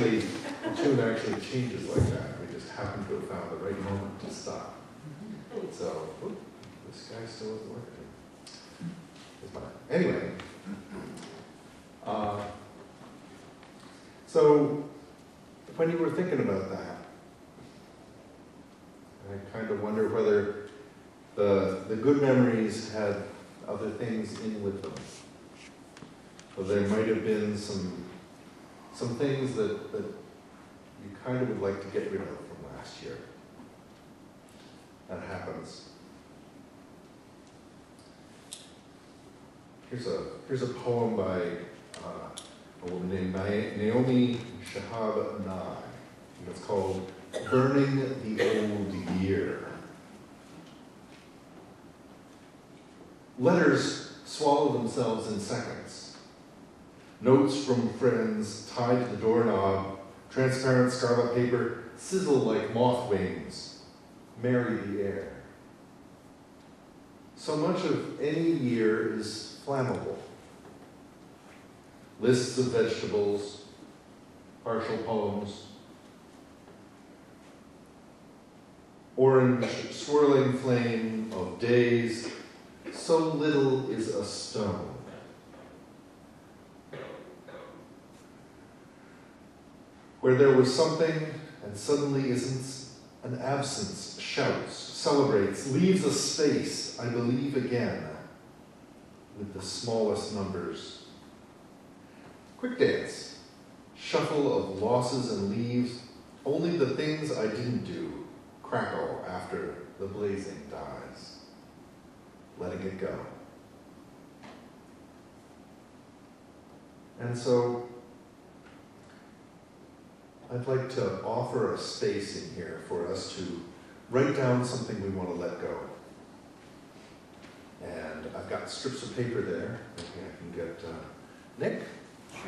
tune actually changes like that. We just happen to have found the right moment to stop. So, this guy still isn't working. It's fine. Anyway, so when you were thinking about that, I kind of wonder whether the good memories had other things in with them. So there might have been some things that you kind of would like to get rid of from last year. That happens. Here's a poem by a woman named Naomi Shihab Nye. And it's called Burning the Old Year. Letters swallow themselves in seconds. Notes from friends tied to the doorknob, transparent scarlet paper, sizzle like moth wings, marry the air. So much of any year is flammable. Lists of vegetables, partial poems, orange swirling flame of days, so little is a stone. Where there was something and suddenly isn't, an absence shouts, celebrates, leaves a space, I believe again, with the smallest numbers. Quick dance, shuffle of losses and leaves, only the things I didn't do crackle after the blazing dies, letting it go. And so, I'd like to offer a space in here for us to write down something we want to let go. And I've got strips of paper there. Maybe I can get Nick.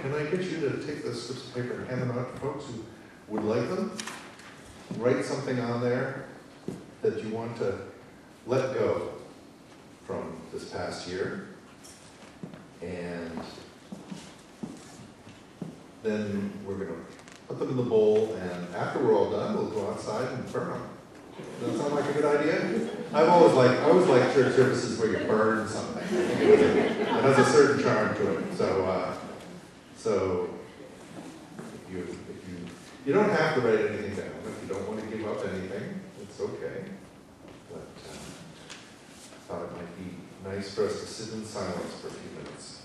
Can I get you to take the strips of paper and hand them out to folks who would like them? Write something on there that you want to let go from this past year. And then we're going to put them in the bowl, and after we're all done, we'll go outside and burn them. Does that sound like a good idea? I always like church services where you burn something. It has a certain charm to it. So if you don't have to write anything down. If you don't want to give up anything, it's okay. But I thought it might be nice for us to sit in silence for a few minutes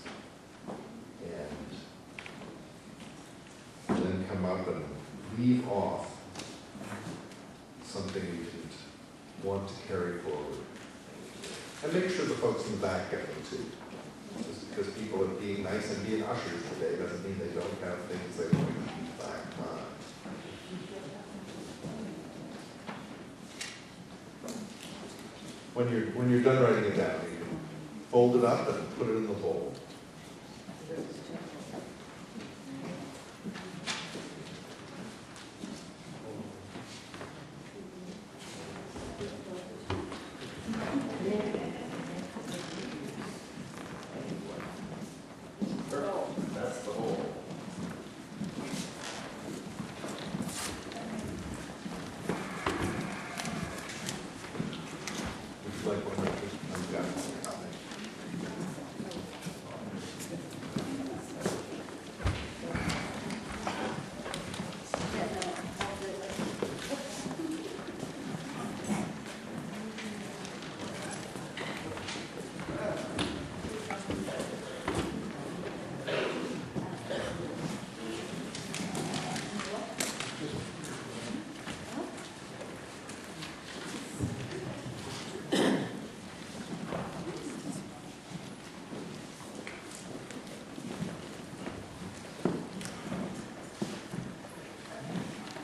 and then come up and leave off something we didn't want to carry forward. And make sure the folks in the back get them too. Just because people are being nice and being ushers today doesn't mean they don't have things they want to keep back on. When you're done writing it down, you can fold it up and put it in the bowl.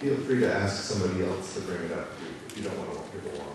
Feel free to ask somebody else to bring it up if you don't want to walk it along.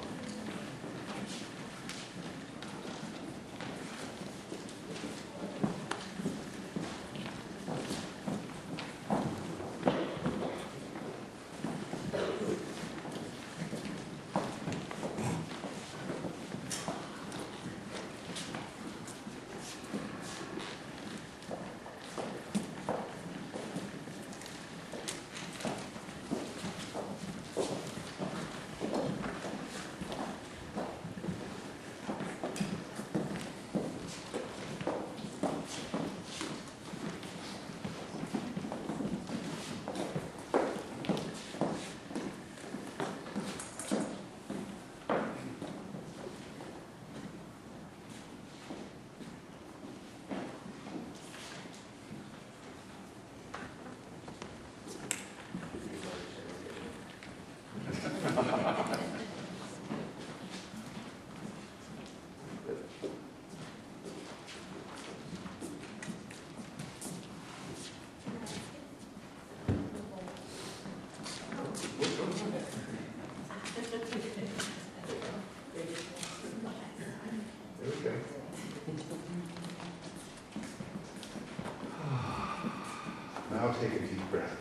Now take a deep breath.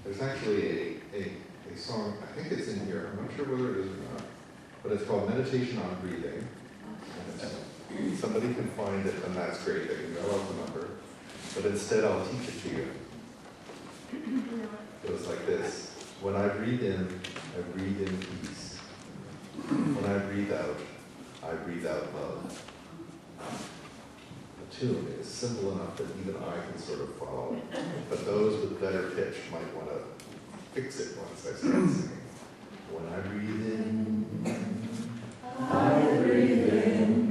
There's actually a song, I think it's in here, I'm not sure whether it is or not, but it's called Meditation on Breathing. And somebody can find it, and that's great, they can mail out the number, but instead I'll teach it to you. It goes like this: when I breathe in peace. When I breathe out love. The tune is simple enough that even I can sort of follow it, but those with better pitch might want to fix it once I start singing. When I breathe in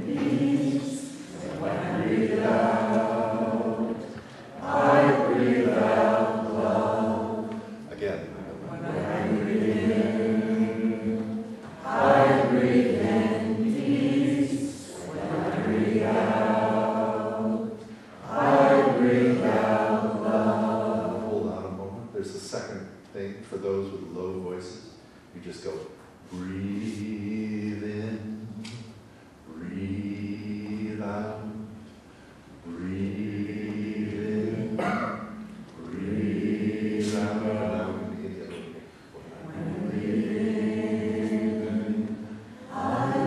peace. When I breathe out, I breathe out love. Again. When I breathe in, I breathe in peace. When I breathe out, I breathe out love. Hold on a moment. There's a second thing for those with low voices. You just go, breathe in, breathe out, breathe in, breathe out. And now we can begin the other one. When I breathe in, I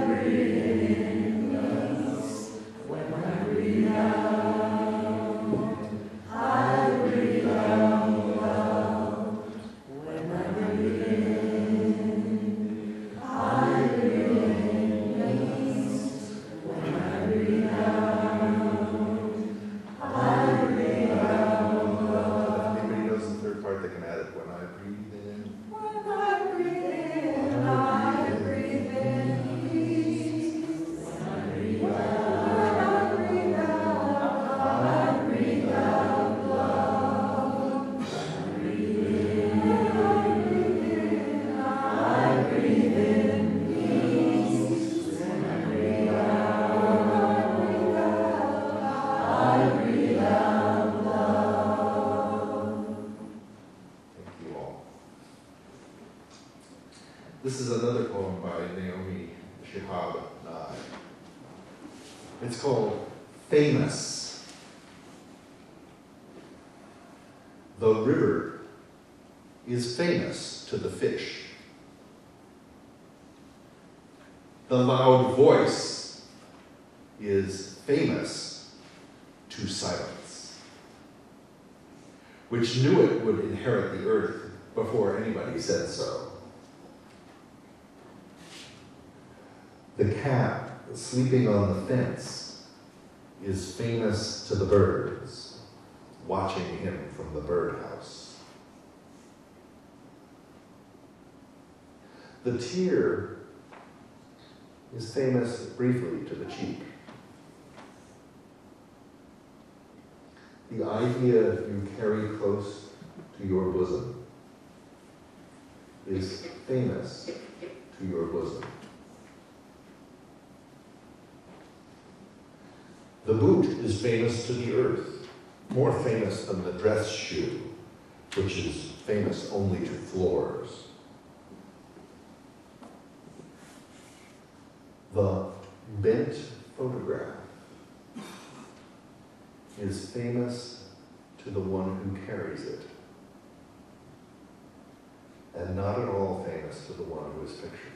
breathe in peace. When I breathe out, I breathe out love. When I breathe in, I breathe in peace. When I breathe out, I breathe out love. If anybody knows the third part, they can add it. When I breathe in, I breathe in peace. When I breathe out, I breathe out love. When I breathe in, I breathe in peace. When I breathe out, I breathe out love. Thank you all. This is another poem by Naomi Shihab Nye. It's called Famous. The river is famous to the fish. The loud voice is famous to silence, which knew it would inherit the earth before anybody said so. The cat sleeping on the fence is famous to the birds, watching him from the birdhouse. The tear is famous briefly to the cheek. The idea you carry close to your bosom is famous to your bosom. The boot is famous to the earth, more famous than the dress shoe, which is famous only to floors. The bent photograph is famous to the one who carries it, and not at all famous to the one who is pictured.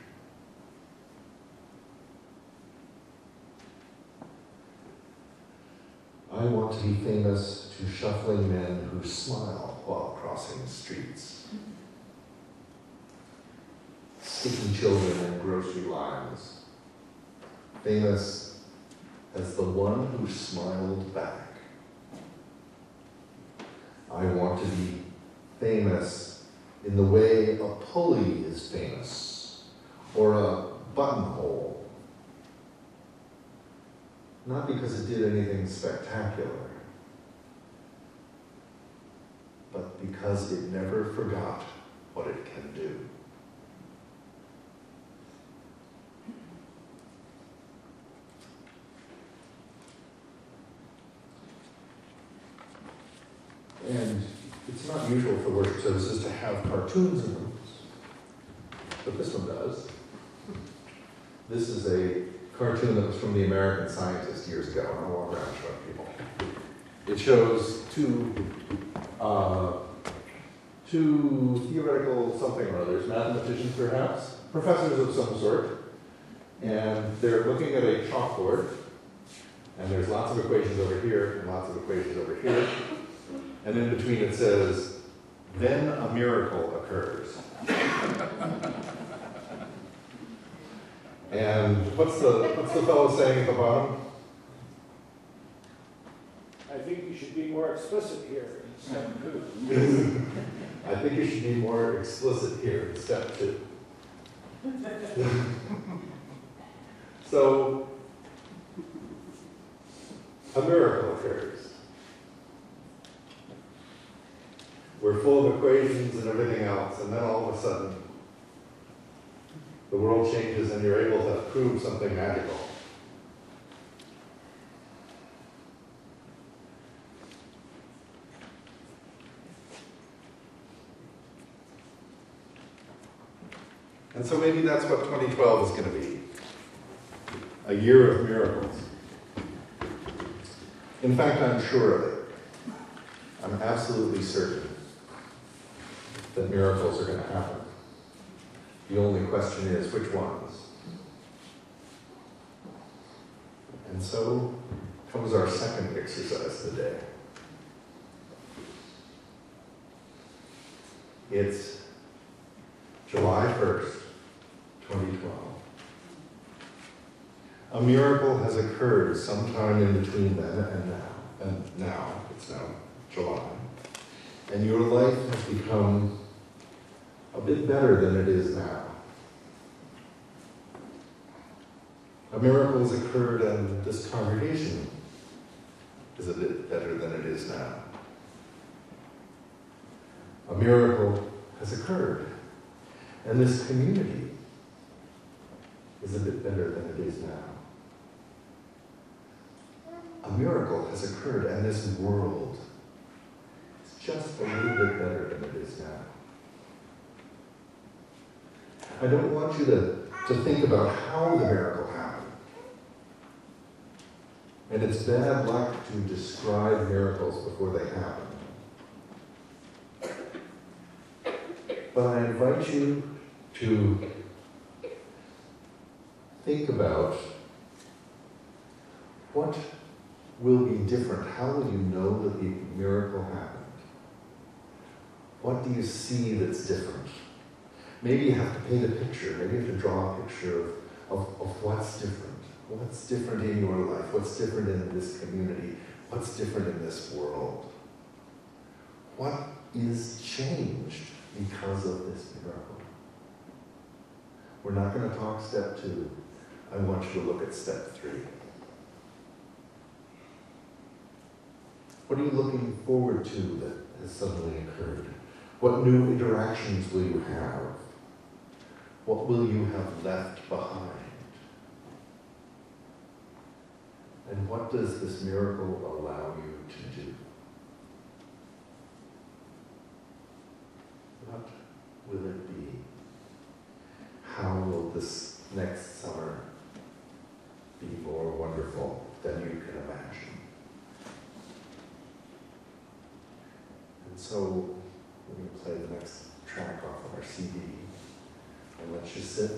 I want to be famous to shuffling men who smile while crossing streets, sticky children in grocery lines, famous as the one who smiled back. I want to be famous in the way a pulley is famous, or a buttonhole. Not because it did anything spectacular, but because it never forgot what it can do. And it's not usual for worship services to have cartoons in them, but this one does. This is a cartoon that was from the American Scientist years ago, and I'll walk around showing people. It shows two theoretical something or others, mathematicians perhaps, professors of some sort, and they're looking at a chalkboard, and there's lots of equations over here and lots of equations over here, and in between it says, "Then a miracle occurs." And what's the fellow saying at the bottom? I think you should be more explicit here in step 2. I think you should be more explicit here in step 2. So, a miracle occurs. We're full of equations and everything else, and then all of a sudden, the world changes and you're able to prove something magical. And so maybe that's what 2012 is going to be. A year of miracles. In fact, I'm sure of it. I'm absolutely certain that miracles are going to happen. The only question is, which ones? And so comes our second exercise today. It's July 1st, 2012. A miracle has occurred sometime in between then and now. And now, it's now July. And your life has become a bit better than it is now. A miracle has occurred and this congregation is a bit better than it is now. A miracle has occurred and this community is a bit better than it is now. A miracle has occurred and this world is just a little bit better than it is now. I don't want you to think about how the miracle happened. And it's bad luck to describe miracles before they happen. But I invite you to think about what will be different. How will you know that the miracle happened? What do you see that's different? Maybe you have to paint a picture. Maybe you have to draw a picture of what's different. What's different in your life? What's different in this community? What's different in this world? What is changed because of this miracle? We're not going to talk step 2. I want you to look at step 3. What are you looking forward to that has suddenly occurred? What new interactions will you have? What will you have left behind? And what does this miracle allow you to do? What will it be? How will this next summer be more wonderful than you can imagine? And so we're going to play the next track off of our CD and let you sit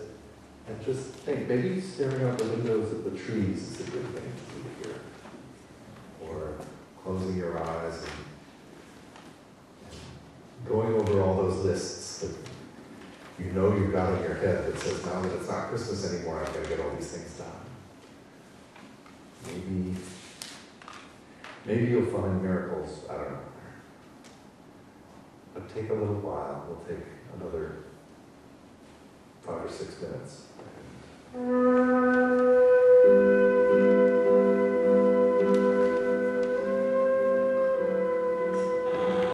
and just think. Maybe staring out the windows at the trees is a good thing to do here. Or closing your eyes and going over all those lists that you know you've got in your head that says, now that it's not Christmas anymore, I've got to get all these things done. Maybe you'll find miracles, I don't know. But take a little while. We'll take another 5 or 6 minutes.